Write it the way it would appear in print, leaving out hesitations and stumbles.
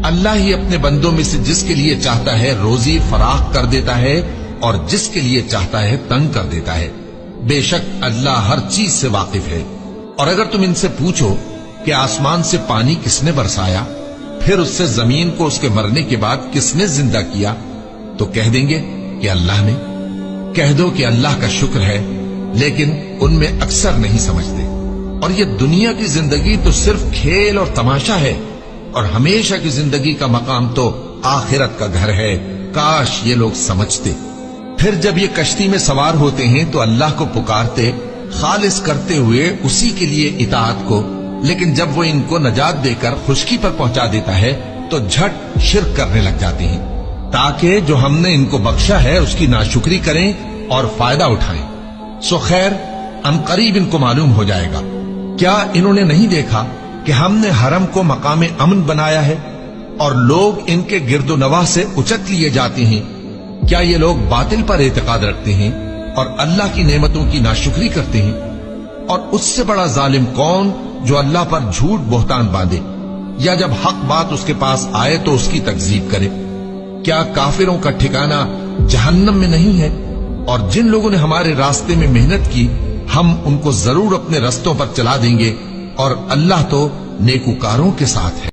اللہ ہی اپنے بندوں میں سے جس کے لیے چاہتا ہے روزی فراخ کر دیتا ہے اور جس کے لیے چاہتا ہے تنگ کر دیتا ہے۔ بے شک اللہ ہر چیز سے واقف ہے۔ اور اگر تم ان سے پوچھو کہ آسمان سے پانی کس نے برسایا، پھر اس سے زمین کو اس کے مرنے کے بعد کس نے زندہ کیا، تو کہہ دیں گے کہ اللہ نے۔ کہہ دو کہ اللہ کا شکر ہے، لیکن ان میں اکثر نہیں سمجھتے۔ اور یہ دنیا کی زندگی تو صرف کھیل اور تماشا ہے، اور ہمیشہ کی زندگی کا مقام تو آخرت کا گھر ہے۔ کاش یہ لوگ سمجھتے۔ پھر جب یہ کشتی میں سوار ہوتے ہیں تو اللہ کو پکارتے، خالص کرتے ہوئے اسی کے لیے اطاعت کو، لیکن جب وہ ان کو نجات دے کر خشکی پر پہنچا دیتا ہے تو جھٹ شرک کرنے لگ جاتے ہیں، تاکہ جو ہم نے ان کو بخشا ہے اس کی ناشکری کریں اور فائدہ اٹھائیں۔ سو خیر عنقریب ان کو معلوم ہو جائے گا۔ کیا انہوں نے نہیں دیکھا کہ ہم نے حرم کو مقام امن بنایا ہے اور لوگ ان کے گرد و نواح سے اچک لیے جاتے ہیں؟ کیا یہ لوگ باطل پر اعتقاد رکھتے ہیں اور اللہ کی نعمتوں کی ناشکری کرتے ہیں؟ اور اس سے بڑا ظالم کون جو اللہ پر جھوٹ بہتان باندھے، یا جب حق بات اس کے پاس آئے تو اس کی تکذیب کرے؟ کیا کافروں کا ٹھکانہ جہنم میں نہیں ہے؟ اور جن لوگوں نے ہمارے راستے میں محنت کی ہم ان کو ضرور اپنے رستوں پر چلا دیں گے، اور اللہ تو نیکوکاروں کے ساتھ ہے۔